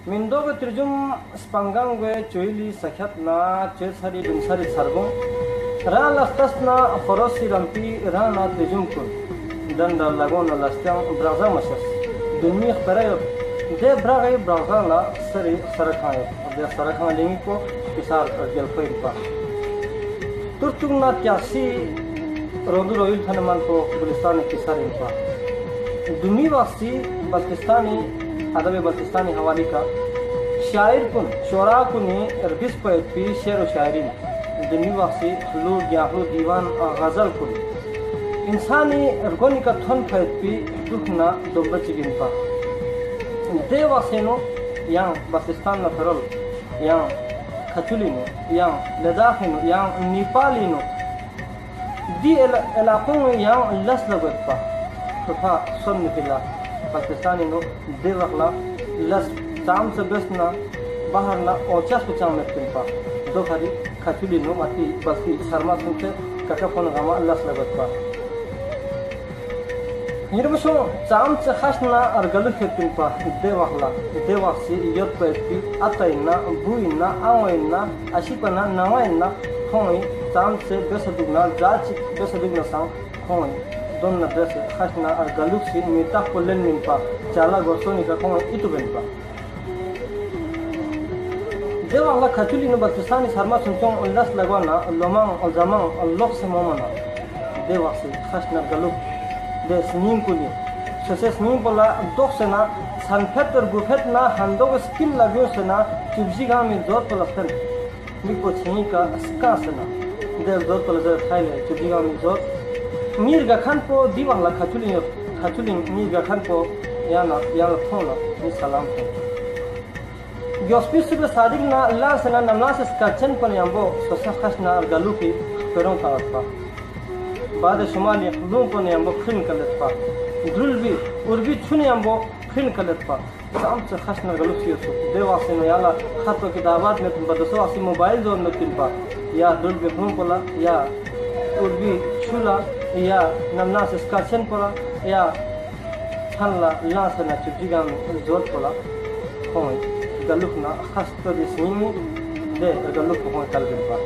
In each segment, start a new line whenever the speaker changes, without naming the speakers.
Mindoga Trijum Spangang Chuili Sakatna, Chesari Binsari Sargo, Rana Stasna, Forosi Rampi, Rana Trijumkun, Danda Lagona Lastian, Brazamasas, Dumir Pereyo, De Braga Brazala, Sari Sarakai, De Sarakan Lingipo, Pisar Gelfepa. Turtuna Tiasi, Roduro Ilhanamanto, Bulistani Pisarimpa. Dumivasi, Pakistani. अदब बल्तिस्तानी हवाली का शायर कुन शोरा कुनी rubbish P शेर व शायरी दुनी वासी हलू ग्याहू दीवान गजल कुन इंसानी रगोनी का थन पी दुखना दोबा चिगिनपा दे वासेनो yang बल्तिस्तान न फरल yang खचुलिनो yang लद्दाखिनो yang नेपालिनो दी इलाकों yang लस लगतपा तथा सुन फिला पाकिस्तानी नो देवखला लस चाम से बसना बाहर ना औचास पचाम में तिंपा दो खाली खचुली नो माती बसी शर्मा सुनते कका फोन गामा लस लगत पा निर्मशो चाम से खशना अरगलु के तिंपा देवखसी यत पे अतैना बुइना आवैना अशिपना नवाइना खोई चाम से बेसदुगना जाच बेसदुगना सांग खोई दोन नद्रस खशना और गलुक से मीता कोलन मिनपा चाला गोसोनी का कोई इतु बनपा देवांगा खचुली न बल्तिस्तानी शर्मा सुनचों उल्लास लगवाना लोमांग और जमांग और लोक से मोमना देवासी खशना गलुक दे स्नीम कुली सोसे स्नीम बोला दोख से ना सनफेट और गुफेट ना हंदों को स्किल लगियों से ना चिप्सी गांव में जोर पलस्तन निको छेनी का स्का से ना देव जोर पलस्तर थाईले चिप्सी गांव में जोर मीर गखन को दीवांगला खचुलिंग मीर गखन को याना थोना नि सलाम थो योस्पिस के सादिक ना अल्लाह से ना नमला से स्कचन पर यंबो सोसा खसना और गलू की पेरों का अथवा बाद शुमाली खुदों पर यंबो खिन कलतपा ड्रिल भी उर्बी छुने यंबो खिन कलतपा शाम से खसना गलू सी सो देवासे न याला खातो किताबात में बदसो आसी मोबाइल जोन में तिनपा या ड्रिल भी खुम पला या उर्बी छुला या नमना से स्कचन पला या छनला लास ना चिपजिगा में जोर पला खोई गलुक ना खस्त दिसनी दे गलुक को कल बिनपा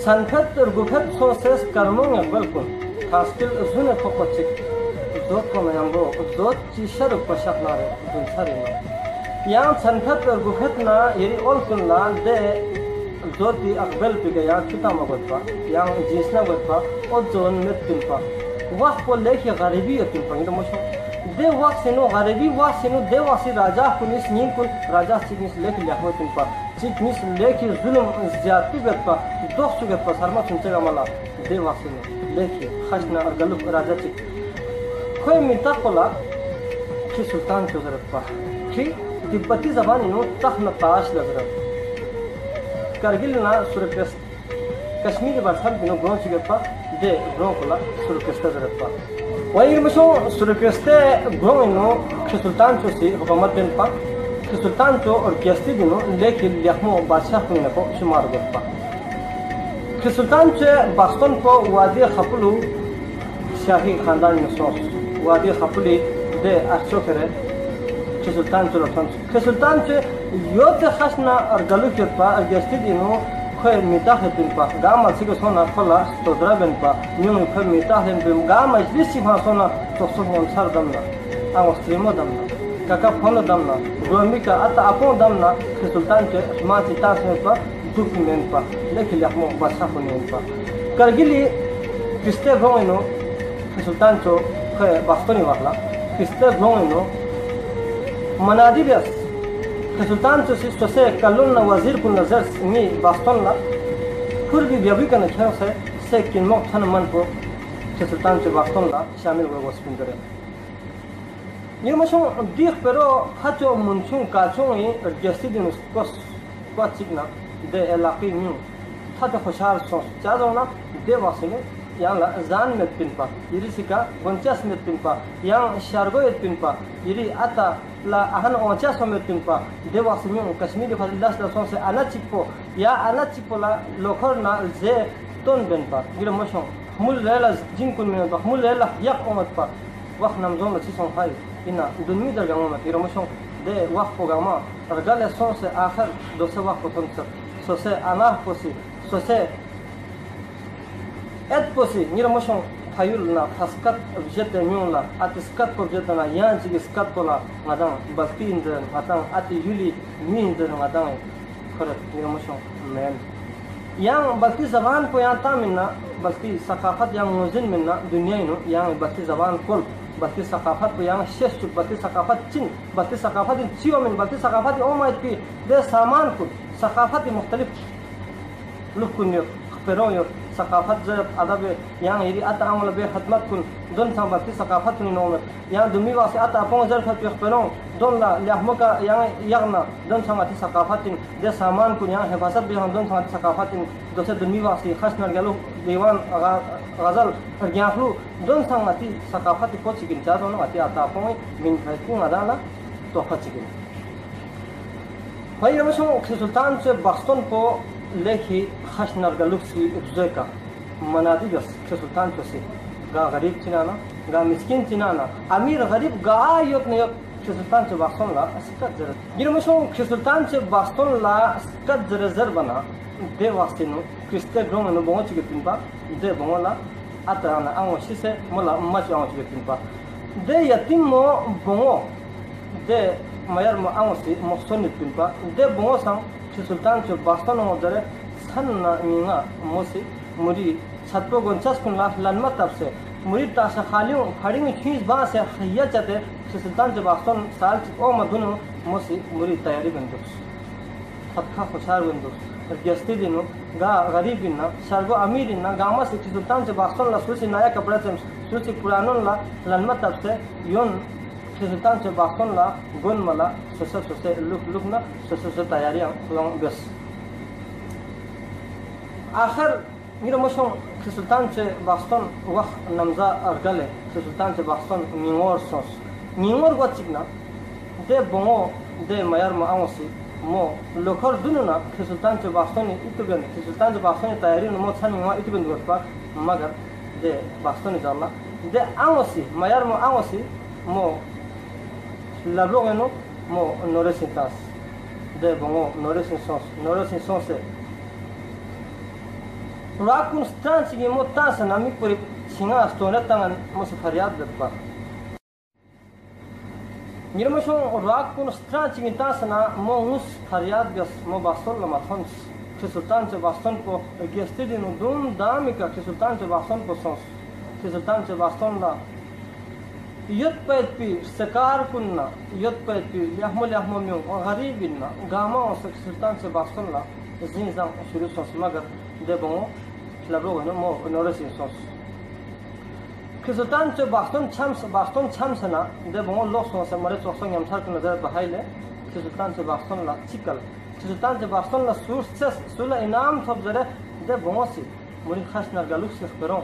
सनफत और गुफत सोसेस कर्मों में बलकुन खासकिल जुने खोपचिक जोत को मैं हमबो जोत चिशर पशक ना रे दुनसरी ना यां सनफत और गुफत ना येरी ओल कुन ला दे जोती अकबल पे गया चुता मगतपा यां जिसना गतपा और जोन में तिनपा वाह को लेके गरीबी तिनपा इधर मशो दे वाह सेनो गरीबी वाह सेनो दे वासी राजा पुलिस नीम कुल राजा सिग्निस लेके लिया तिनपा सिग्निस लेके जुल्म ज्यादती गतपा दोख सुगतपा शर्मा सुनचेगा मला दे वाह सेनो लेके खशना और गलुक राजा चिक कोई मिता कोला कि सुल्तान चौधरतपा कि तिब्बती जबान नो तख्न ताश लगरत करगिल ना सुरकेस कश्मीर बरसात बिनो ग्रों चिगपा दे ग्रों कोला सुरकेस्ता जरपा वही मशो सुरकेस्ते ग्रों इनो सुल्तान चो सी हुकूमत दिन पा सुल्तान चो और गेस्ती दिनो लेकिन यखमो बादशाह कुन को शुमार गपा सुल्तान चे बास्तन को वादी खपलू शाही खानदान में सोस वादी खपली दे अच्छो करे सुल्तान चो रतन सुल्तान चे योत खसना और गलु के पा गेस्ती दिनो खोय मिता है दिन पा गाम से को सोना खोला तो द्रा बन पा न्यू में खोय मिता है बिम गाम मजलिस सी भा सोना तो सो हम सर दमना आ स्ट्रीमो दमना काका फोन दमना गोमी का अता अपो दमना सुल्तान के मा चिता से पा दुख में पा लेकिन यखमो बसा को नहीं पा करगिली किस्ते भोइनो सुल्तान चो खोय बास्तनी वाला किस्ते भोइनो मनादी बेस सुल्तान तो से कल्लुन वजीर कुन नजर मी बास्तन ला खुर भी व्यभी का नखर से किन्मो थन मन को सुल्तान से बास्तन ला शामिल हो वस्पिन करे ये मशो दीख pero hacho munchung kachung yi gesti din kos kwachigna de elaqi mi thada khoshar so chadona de wasine yang la zan met pinpa yiri sika bonchas met pinpa yang shargo et pinpa yiri ata la ahan oncha so met pinpa de wasine kashmiri fadilas la so se ana chipo ya ana chipo la lokhor na ze ton benpa yiri mashon mul lela jinkun men mul lela yak omat pa wax nam zon la si son khai ina dunmi darga omat yiri mashon दे वक्त पोगामा रगले सों से आखिर दोसे वक्त पोतन सोसे अनाह पोसी Sose add पोसी निरमोशों थायुल ना फस्कत विजेत म्यूला आतिस्कत को विजेत ना यां जिग स्कत को ला नदंग बल्कि इंदन नदंग आति युली मी इंदन नदंग खरत निरमोशों man yang balti zaban ko yang ta minna balti sakafat yang muzin minna dunia ino yang balti zaban kol balti sakafat ko yang shesh balti sakafat chin balti sakafat chiyo min balti sakafat omait pi de saman ko sakafat mukhtalif lukun yo khperon yo sakafat jab adab yang iri ata amul be khidmat kun don sam balti sakafat ni nomet yang dumi wasi ata pong jar khat khperon don la lahmuka yang yagna don samati sakafatin de saman kun yang hifazat bi don samati sakafatin dose dumi wasi khas nargalu dewan ghazal gyaflu don samati sakafati ko chikin cha don ati ata pong min khaiku adala to khachigin bhai ramsho sultan se baston ko लेखी खश नरगलुक्सी उपजोका मनादी गस sultan to से गा गरीब चिनाना गा मिस्किन चिनाना अमीर गरीब गा योक ने योक sultan से बास्तों ला स्कत जर गिरमशों sultan से बास्तों ला स्कत जर जर बना दे वास्ते नो क्रिस्टे ग्रोंग नो बोंग चिके तिनपा दे बोंगला आताना आंगो सिसे मोला मच आंगो चिके तिनपा दे यतिम मो बोंगो दे मायर मो आंगो सि मोसोन तिनपा दे बोंगो सांग sultan से बास्तों नो जरे सन ना मिंगा मोसी मुरी छत्रो गोंचास कुन ला लनमा तब से मुरी ताशा खालियों खड़ी में खींच बा से खैया चते sultan से बास्तों साल ओ मधुन मोसी मुरी तैयारी बंदुस फतखा खुशार बंदुस गस्ती दिनो गा गरीब बिना सर्वो अमीर ना गामा से sultan से बास्तों ला सुसी नया कपड़ा से सुसी पुरानों ला लनमा तब से योन sultan से बास्तों ला गुन मला सोसे लुक ना सोसे तैयारियां लॉन्ग बस आखिर मेरा मशहूर sultan से बास्तों वक्त नमजा अरगले sultan से बास्तों निंगोर को चिकना दे बोंगो दे मायर मा आंगसी मो लोखर दुनुना sultan से बास्तों ने इतुगन sultan से बास्तों ने तैयारी मो छन मा इतुगन दोपा मगर दे बास्तों ने जाला दे आंगसी मायर मा आंगसी मो लाब्लोगनो मो नोरेसितास दे बोंगो नोरेसिसोस से राकुन स्ट्रांच की मोता से नामी पूरी छिंगा स्टोने तंगन मुझे फरियाद दत्ता निरमशों राकुन स्ट्रांच की तास ना मो उस फरियाद गस मो बास्तों लमाथों sultan से बास्तों को गेस्टी दिन दूम दामिका sultan से बास्तों को सोस sultan से बास्तों ला युद्ध पैद पी सकार कुन्ना युद्ध पैद पी यहमो म्यों गरीब बिन्ना गामा और sultan से बास्तों ला जिंजां शुरू सोस मगर दे बोंगो लाब्रो गनो मो नोरेसिन सोस sultan से बास्तों छम्स ना दे बोंगो लोक सोस मरे सोसों यमथार को नजर बहाइले sultan से बास्तों ला चिकल sultan से बास्तों ला सुला इनाम थप जरे दे बोंगो सी मुरी खास नरगलुक से खबरों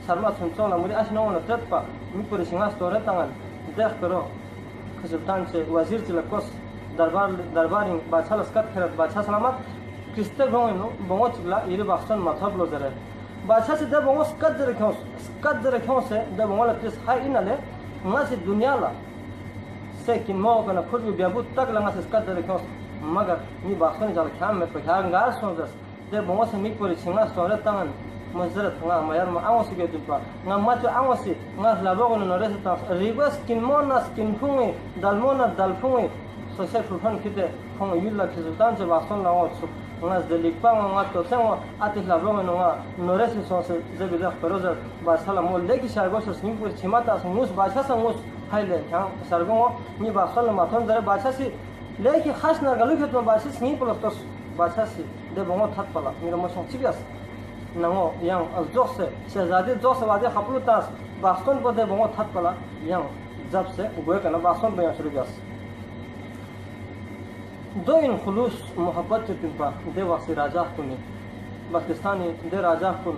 शर्मा सुनचों ला मुरी आशना वन ट्रेपा मी पूरी सिंगा स्टोरे तंगन दे खबरों sultan से वजीर चिलकोस दरबारिंग बादशाह लस्कत खरत बादशाह सलामत क्रिस्टे ग्रोंगनो बोंगो चिकला इरे बास्तों माथा ब्लो जरे बादशाह से दे बोंगो स्कत जरे क्यों से दे बोंगो लक्रिस हाई इनले ना से दुनिया ला से कि मो कना खुद भी बेबूत तक लंगा से स्कत जरे क्यों मगर मी बास्तों जाल ख्याम में पखांगार सोजस दे बोंगो से मी पूरी सिंगा storey तंगन मजरत nga mayar ma awasi ge dupa nga macho awasi nga labogo no reseta request kin mona skin fungi dalmona dalfungi so se fulfan kite khong yulla sultan se baston la otsu nga delikpa nga to sengo ati labogo no nga no resi so se de bidar peroza ba sala mol leki shargo so snim pur chimata mus bacha sangus haile ha sargo ni baston ma thon dare bacha si leki khash na galu khet ma bacha snim pur to bacha si de bongo that pala mira mo song chibias नंगो yang joke से शहजादी joke से वादे खपलू तास बास्तों को दे बहुत हद पला yang जब से गोए करना बास्तों बयां शुरू किया दो इन खुलूस मोहब्बत के तिंपा दे वासी राजा कुनी पाकिस्तानी दे राजा कुन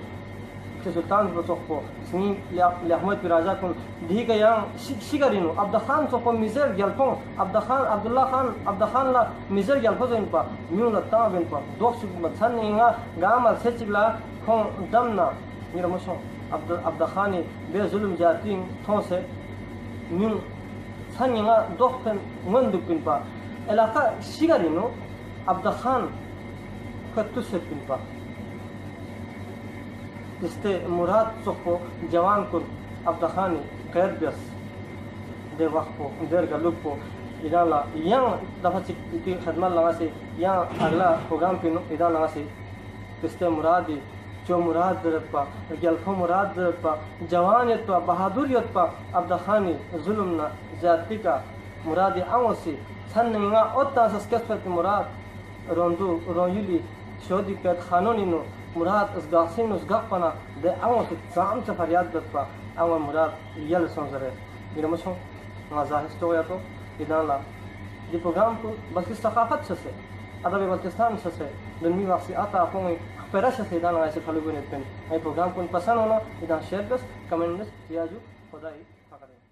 के सुल्तान बचोको सिंह अहमद के राजा कुन दी का yang शिकारिनो अब्दा खान तो को मिजर गलपों अब्दुल्ला खान ला मिजर गलपो जो इनपा म्यून लता बिनपा दो सुख मथन इंगा गाम से चिगला खों दमना मेरा मशो अब्दा खानी बे जुल्म जाती थों से म्यून छनिंगा दोखन मन दुपिनपा इलाका शिगरिनो अब्दा खान खत्तु से पिलपा जिसते मुराद चोको जवान कुल अब्दा खानी कैद बस दे वक्त को देर गलुक को इदाला yang dapat itu khidmat langa से yang अगला प्रोग्राम पिनो इदा लगा से जिसते मुरादी जो मुराद दरपा गलफो मुराद दरपा जवानियत पा बहादुरियत पा अब्दा खानी जुल्म ना जाति का मुरादी आंवसी छन्नगा ओत्ता सस्केस्पत मुराद रोंदू रोयुली शोदी कैद खानोनी नो मुराद उस गासिन उस गपना दे आंवसी जाम से फरियाद दरपा आंव मुराद यल संजरे इरमशो मजा हिस्टोरिया तो इदाला di program tu bagi sakafat sese ada be Pakistan sese dan mi waksi ata apong pera sese dan ngai se khalu pen ai program pun pasan ona idan share bas comment bas ya ju khodai pakade